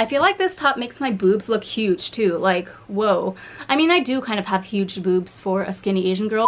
I feel like this top makes my boobs look huge too, like, whoa. I mean, I do kind of have huge boobs for a skinny Asian girl.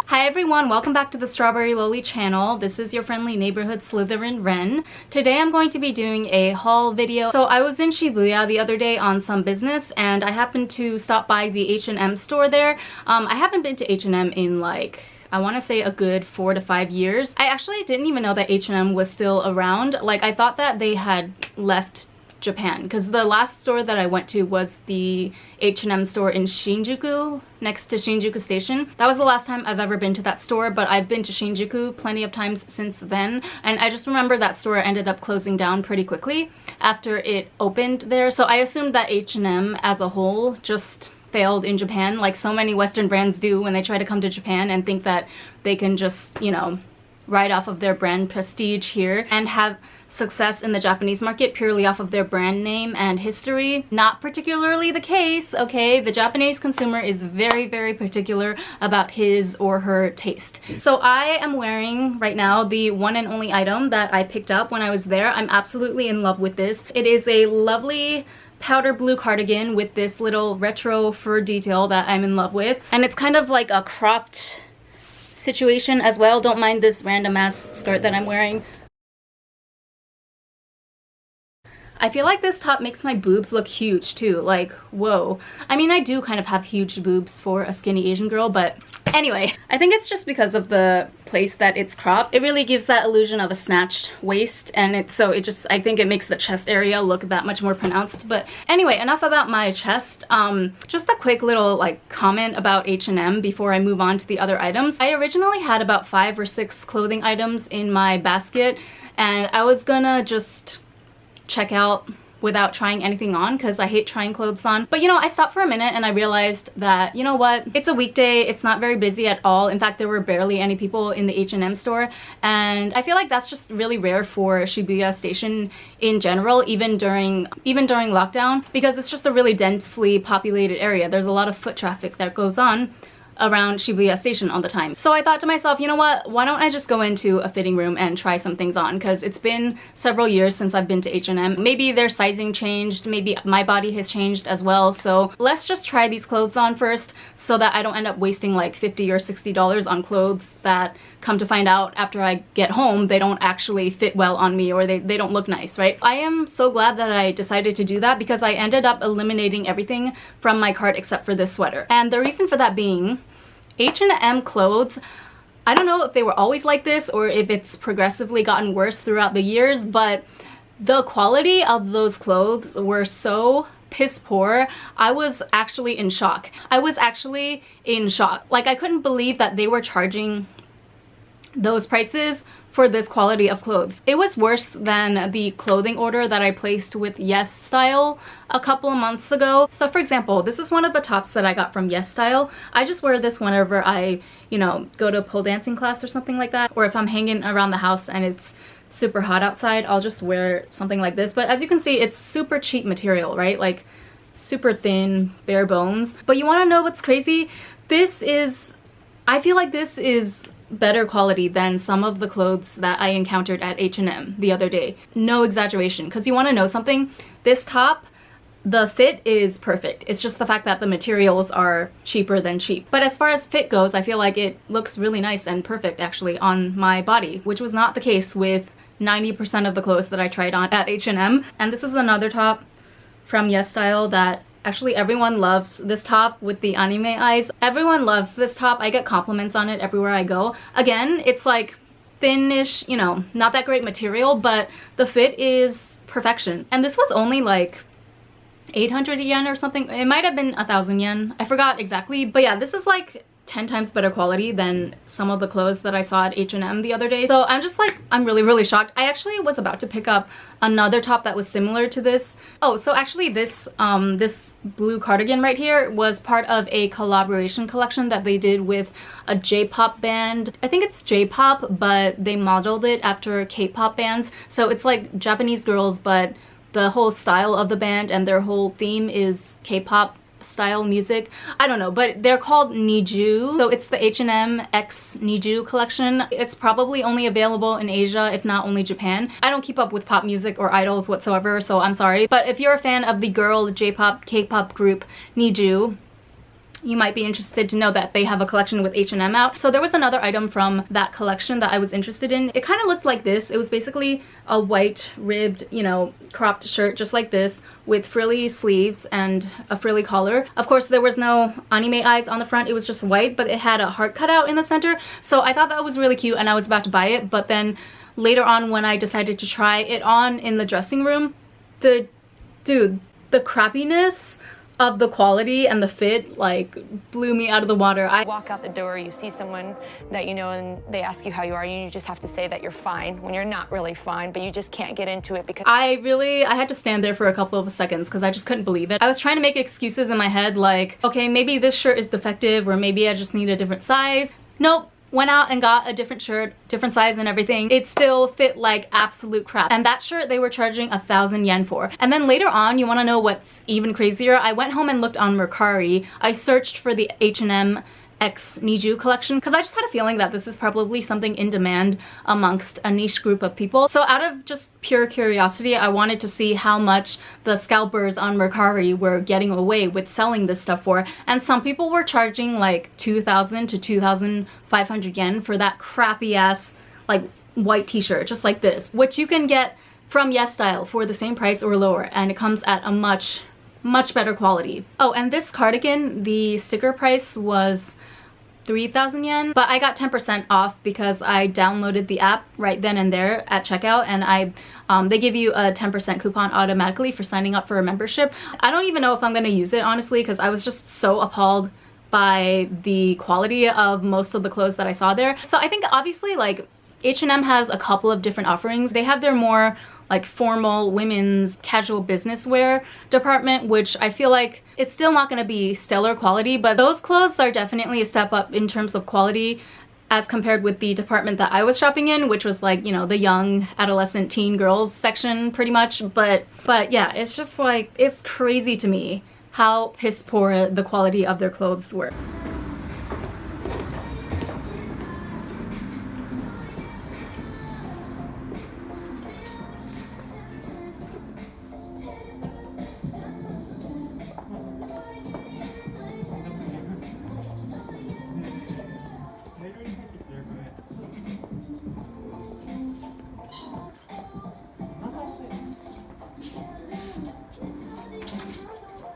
Hi everyone, welcome back to the Strawberry Loli channel. This is your friendly neighborhood Slytherin Ren. Today I'm going to be doing a haul video. So I was in Shibuya the other day on some business and I happened to stop by the H&M store there. I haven't been to H&M in like, I want to say a good 4 to 5 years. I actually didn't even know that H&M was still around. Like, I thought that they had left Japan because the last store that I went to was the H&M store in Shinjuku, next to Shinjuku Station. That was the last time I've ever been to that store, but I've been to Shinjuku plenty of times since then, and I just remember that store ended up closing down pretty quickly after it opened there. So I assumed that H&M as a whole just failed in Japan, like so many Western brands do when they try to come to Japan and think that they can just, you know, ride off of their brand prestige here and have success in the Japanese market purely off of their brand name and history. Not particularly the case, okay? The Japanese consumer is very, very particular about his or her taste. So I am wearing right now the one and only item that I picked up when I was there. I'm absolutely in love with this. It is a lovely powder blue cardigan with this little retro fur detail that I'm in love with. And it's kind of like a cropped situation as well. Don't mind this random ass skirt that I'm wearing. I feel like this top makes my boobs look huge too, like, whoa. I mean, I do kind of have huge boobs for a skinny Asian girl, but anyway, I think it's just because of the place that it's cropped. It really gives that illusion of a snatched waist, and I think it makes the chest area look that much more pronounced. But anyway, enough about my chest. Just a quick little like comment about H&M before I move on to the other items. I originally had about 5 or 6 clothing items in my basket, and I was gonna just check out without trying anything on because I hate trying clothes on. But you know, I stopped for a minute and I realized that, you know what, it's a weekday, it's not very busy at all. In fact, there were barely any people in the H&M store, and I feel like that's just really rare for Shibuya Station in general, even during lockdown, because it's just a really densely populated area. There's a lot of foot traffic that goes on around Shibuya Station all the time. So I thought to myself, you know what, why don't I just go into a fitting room and try some things on, because it's been several years since I've been to H&M. Maybe their sizing changed, maybe my body has changed as well, so let's just try these clothes on first so that I don't end up wasting like $50 or $60 on clothes that, come to find out, after I get home they don't actually fit well on me, or they don't look nice, right? I am so glad that I decided to do that because I ended up eliminating everything from my cart except for this sweater. And the reason for that being, H&M clothes, I don't know if they were always like this or if it's progressively gotten worse throughout the years, but the quality of those clothes were so piss poor. I was actually in shock. Like, I couldn't believe that they were charging those prices for this quality of clothes. It was worse than the clothing order that I placed with Yes Style a couple of months ago. So for example, this is one of the tops that I got from Yes Style. I just wear this whenever I, you know, go to pole dancing class or something like that, or if I'm hanging around the house and it's super hot outside, I'll just wear something like this. But as you can see, it's super cheap material, right? Like super thin, bare bones. But you want to know what's crazy? I feel like this is better quality than some of the clothes that I encountered at H&M the other day. No exaggeration. Because you want to know something? This top, the fit is perfect. It's just the fact that the materials are cheaper than cheap. But as far as fit goes, I feel like it looks really nice and perfect actually on my body, which was not the case with 90% of the clothes that I tried on at H&M. And this is another top from Yes Style that actually everyone loves. This top with the anime eyes. Everyone loves this top. I get compliments on it everywhere I go. Again, it's like thinnish, you know, not that great material, but the fit is perfection. And this was only like 800 yen or something. It might have been 1,000 yen. I forgot exactly. But yeah, this is like 10 times better quality than some of the clothes that I saw at H&M the other day. So I'm just like, I'm really, really shocked. I actually was about to pick up another top that was similar to this. Oh, so actually this blue cardigan right here was part of a collaboration collection that they did with a J-pop band. I think it's J-pop, but they modeled it after K-pop bands. So it's like Japanese girls, but the whole style of the band and their whole theme is K-pop style music. I don't know, but they're called NiziU. So it's the H&M X NiziU collection. It's probably only available in Asia, if not only Japan. I don't keep up with pop music or idols whatsoever, so I'm sorry. But if you're a fan of the girl J-pop, K-pop group NiziU, you might be interested to know that they have a collection with H&M out. So there was another item from that collection that I was interested in. It kind of looked like this. It was basically a white ribbed, you know, cropped shirt just like this with frilly sleeves and a frilly collar. Of course, there was no anime eyes on the front. It was just white, but it had a heart cutout in the center. So I thought that was really cute and I was about to buy it. But then later on when I decided to try it on in the dressing room, the crappiness of the quality and the fit like blew me out of the water. I walk out the door, you see someone that you know and they ask you how you are, and you just have to say that you're fine when you're not really fine, but you just can't get into it because I had to stand there for a couple of seconds because I just couldn't believe it. I was trying to make excuses in my head like, okay, maybe this shirt is defective or maybe I just need a different size. Nope. Went out and got a different shirt, different size and everything. It still fit like absolute crap. And that shirt they were charging 1,000 yen for. And then later on, you want to know what's even crazier? I went home and looked on Mercari. I searched for the H&M X NiziU collection because I just had a feeling that this is probably something in demand amongst a niche group of people. So out of just pure curiosity, I wanted to see how much the scalpers on Mercari were getting away with selling this stuff for, and some people were charging like 2,000 to 2,500 yen for that crappy ass like white t-shirt just like this, which you can get from YesStyle for the same price or lower, and it comes at a much better quality. Oh, and this cardigan, the sticker price was 3,000 yen, but I got 10% off because I downloaded the app right then and there at checkout, and they give you a 10% coupon automatically for signing up for a membership. I don't even know if I'm gonna use it honestly because I was just so appalled by the quality of most of the clothes that I saw there. So I think obviously like H&M has a couple of different offerings. They have their more like formal women's casual business wear department, which I feel like it's still not going to be stellar quality, but those clothes are definitely a step up in terms of quality as compared with the department that I was shopping in, which was like, you know, the young adolescent teen girls section pretty much. But yeah, it's just like, it's crazy to me how piss poor the quality of their clothes were.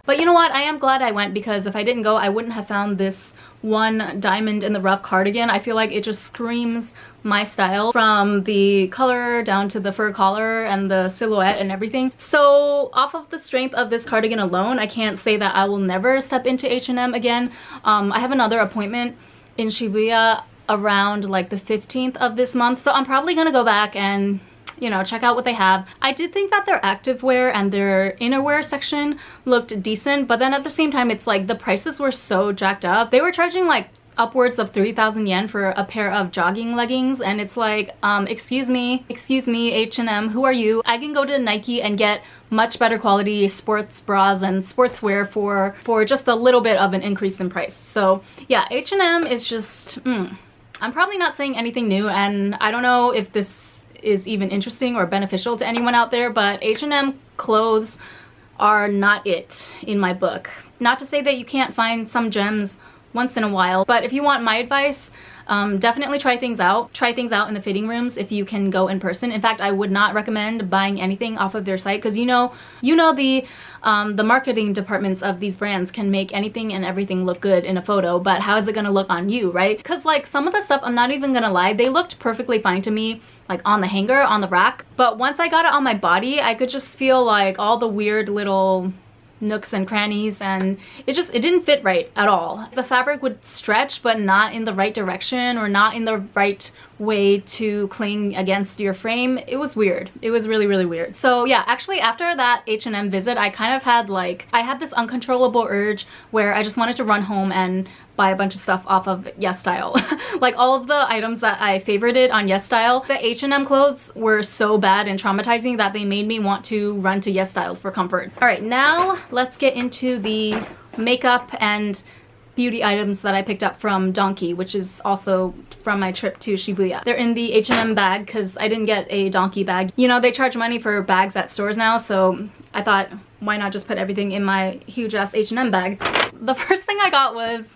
But you know what? I am glad I went because if I didn't go, I wouldn't have found this one diamond in the rough cardigan. I feel like it just screams my style from the color down to the fur collar and the silhouette and everything. So off of the strength of this cardigan alone, I can't say that I will never step into H&M again. I have another appointment in Shibuya around like the 15th of this month. So I'm probably gonna go back and, you know, check out what they have. I did think that their activewear and their innerwear section looked decent, but then at the same time, it's like the prices were so jacked up. They were charging like upwards of 3,000 yen for a pair of jogging leggings, and it's like, excuse me, H&M, who are you? I can go to Nike and get much better quality sports bras and sportswear for just a little bit of an increase in price. So yeah, H&M is just, I'm probably not saying anything new, and I don't know if this is even interesting or beneficial to anyone out there, but H&M clothes are not it in my book. Not to say that you can't find some gems once in a while, but if you want my advice, definitely try things out in the fitting rooms if you can go in person. In fact, I would not recommend buying anything off of their site because you know the marketing departments of these brands can make anything and everything look good in a photo, but how is it gonna look on you, right? Because like some of the stuff, I'm not even gonna lie, they looked perfectly fine to me like on the hanger, on the rack, but once I got it on my body, I could just feel like all the weird little nooks and crannies, and it didn't fit right at all. The fabric would stretch but not in the right direction or not in the right way to cling against your frame. It was weird. It was really weird. So yeah, actually after that H&M visit, I kind of had like, I had this uncontrollable urge where I just wanted to run home and buy a bunch of stuff off of YesStyle. Like all of the items that I favorited on YesStyle, the H&M clothes were so bad and traumatizing that they made me want to run to YesStyle for comfort. All right, now let's get into the makeup and beauty items that I picked up from Donki, which is also from my trip to Shibuya. They're in the H&M bag because I didn't get a Donki bag. You know, they charge money for bags at stores now, so I thought, why not just put everything in my huge ass H&M bag? The first thing I got was,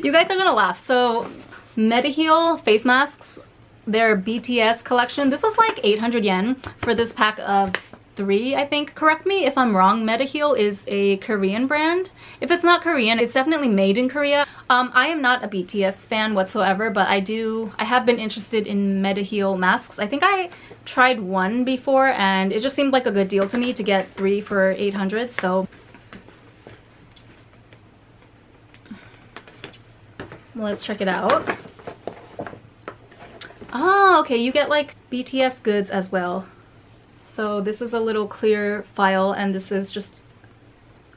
you guys are gonna laugh. So NiziU face masks, their BTS collection. This is like 800 yen for this pack of 3, I think. Correct me if I'm wrong. NiziU is a Korean brand. If it's not Korean, it's definitely made in Korea. I am not a BTS fan whatsoever, but I have been interested in NiziU masks. I think I tried one before and it just seemed like a good deal to me to get 3 for 800, so let's check it out. Oh, okay, you get like BTS goods as well. So this is a little clear file and this is just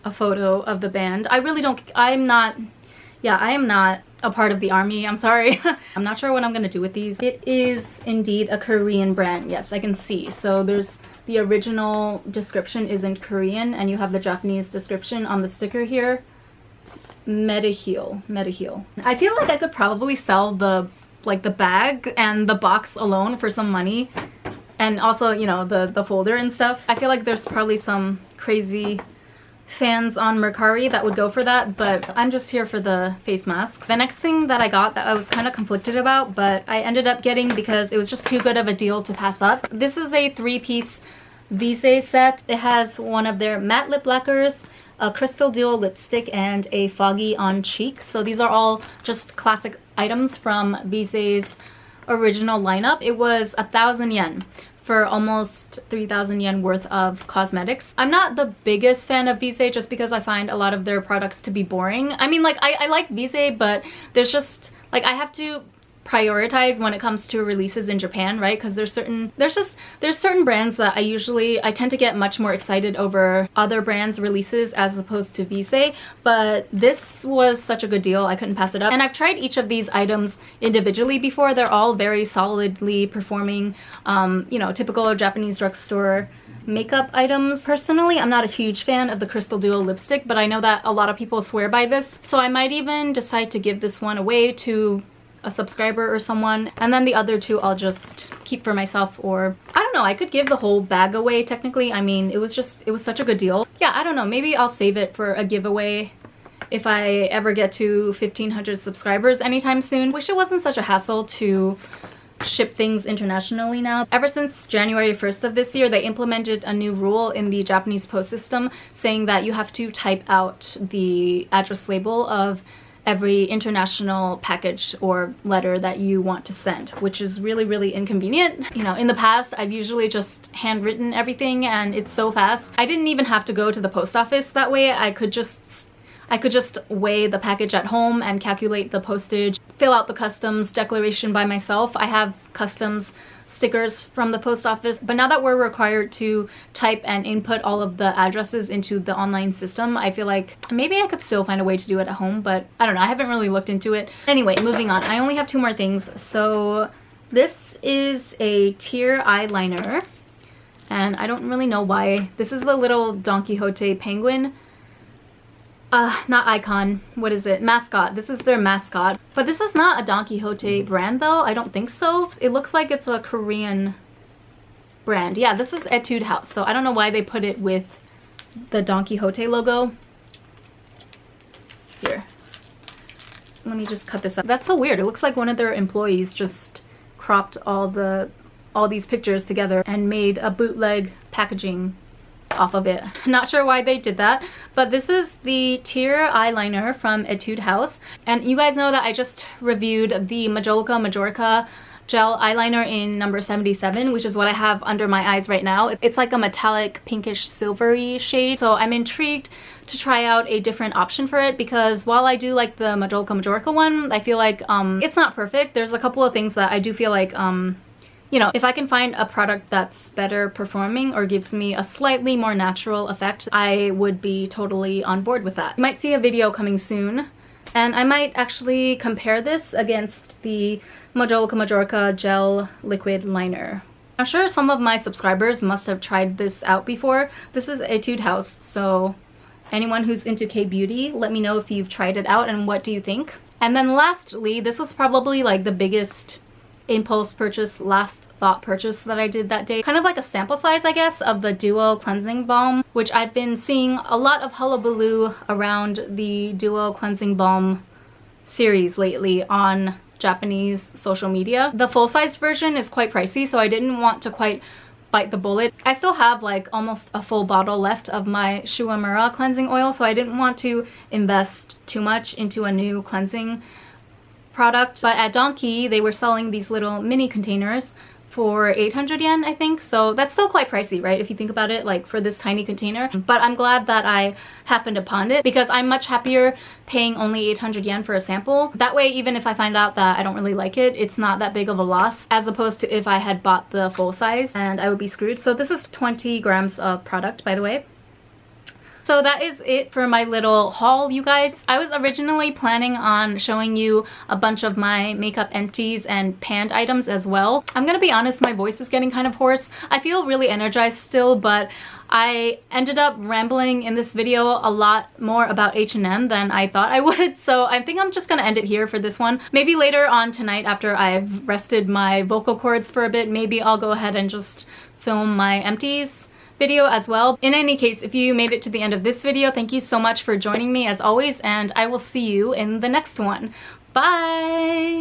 a photo of the band. I am not a part of the army, I'm sorry. I'm not sure what I'm gonna do with these. It is indeed a Korean brand, yes, I can see. So there's the original description is in Korean and you have the Japanese description on the sticker here. NiziU. I feel like I could probably sell the bag and the box alone for some money. And also, you know, the folder and stuff. I feel like there's probably some crazy fans on Mercari that would go for that, but I'm just here for the face masks. The next thing that I got that I was kind of conflicted about, but I ended up getting because it was just too good of a deal to pass up. This is a 3-piece Visé set. It has one of their matte lip lacquers, a crystal duo lipstick, and a foggy on cheek. So these are all just classic items from Visé's original lineup. It was 1,000 yen for almost 3,000 yen worth of cosmetics. I'm not the biggest fan of Visé just because I find a lot of their products to be boring. I mean, like, I like Visé, but there's just, like, I have to prioritize when it comes to releases in Japan, right? Because there's certain brands that I tend to get much more excited over other brands' releases as opposed to Visé, but this was such a good deal, I couldn't pass it up. And I've tried each of these items individually before. They're all very solidly performing, you know, typical Japanese drugstore makeup items. Personally, I'm not a huge fan of the Crystal Duo lipstick, but I know that a lot of people swear by this, so I might even decide to give this one away to a subscriber or someone, and then the other 2 I'll just keep for myself, or I don't know, I could give the whole bag away technically. I mean, it was such a good deal. Yeah, I don't know, maybe I'll save it for a giveaway if I ever get to 1,500 subscribers anytime soon. Wish it wasn't such a hassle to ship things internationally now. Ever since January 1st of this year, they implemented a new rule in the Japanese post system saying that you have to type out the address label of every international package or letter that you want to send, which is really, really inconvenient. You know, in the past, I've usually just handwritten everything and it's so fast. I didn't even have to go to the post office that way. I could just weigh the package at home and calculate the postage, fill out the customs declaration by myself. I have customs stickers from the post office, but now that we're required to type and input all of the addresses into the online system, I feel like maybe I could still find a way to do it at home, but I don't know, I haven't really looked into it. Anyway, moving on. I only have 2 more things. So this is a tear eyeliner, and I don't really know why. This is the little Don Quixote penguin. Not icon, what is it? Mascot. This is their mascot. But this is not a Don Quixote brand though, I don't think so. It looks like it's a Korean brand. Yeah, this is Etude House, so I don't know why they put it with the Don Quixote logo. Here. Let me just cut this up. That's so weird. It looks like one of their employees just cropped all these pictures together and made a bootleg packaging off of it. Not sure why they did that, but this is the tear eyeliner from Etude House. And you guys know that I just reviewed the Majolica gel eyeliner in number 77, which is what I have under my eyes right now. It's like a metallic pinkish silvery shade, so I'm intrigued to try out a different option for it, because while I do like the Majolica one, I feel like it's not perfect. There's a couple of things that I do feel like you know, if I can find a product that's better performing or gives me a slightly more natural effect, I would be totally on board with that. You might see a video coming soon, and I might actually compare this against the Majolica gel liquid liner. I'm sure some of my subscribers must have tried this out before. This is Etude House, so Anyone who's into K-beauty, let me know if you've tried it out and what do you think. And then lastly, this was probably like the biggest impulse purchase, last thought purchase that I did that day. Kind of like a sample size, I guess, of the Duo Cleansing Balm, which I've been seeing a lot of hullabaloo around the Duo Cleansing Balm series lately on Japanese social media. The full-sized version is quite pricey, so I didn't want to quite bite the bullet. I still have like almost a full bottle left of my Shibuya cleansing oil, so I didn't want to invest too much into a new cleansing product. But at Donki, they were selling these little mini containers for 800 yen, I think. So that's still quite pricey, right? If you think about it, like for this tiny container. But I'm glad that I happened upon it because I'm much happier paying only 800 yen for a sample. That way, even if I find out that I don't really like it, it's not that big of a loss as opposed to if I had bought the full size and I would be screwed. So this is 20 grams of product, by the way. So that is it for my little haul, you guys. I was originally planning on showing you a bunch of my makeup empties and panned items as well. I'm gonna be honest, my voice is getting kind of hoarse. I feel really energized still, but I ended up rambling in this video a lot more about H&M than I thought I would. So I think I'm just gonna end it here for this one. Maybe later on tonight after I've rested my vocal cords for a bit, maybe I'll go ahead and just film my empties video as well. In any case, if you made it to the end of this video, thank you so much for joining me as always, and I will see you in the next one. Bye!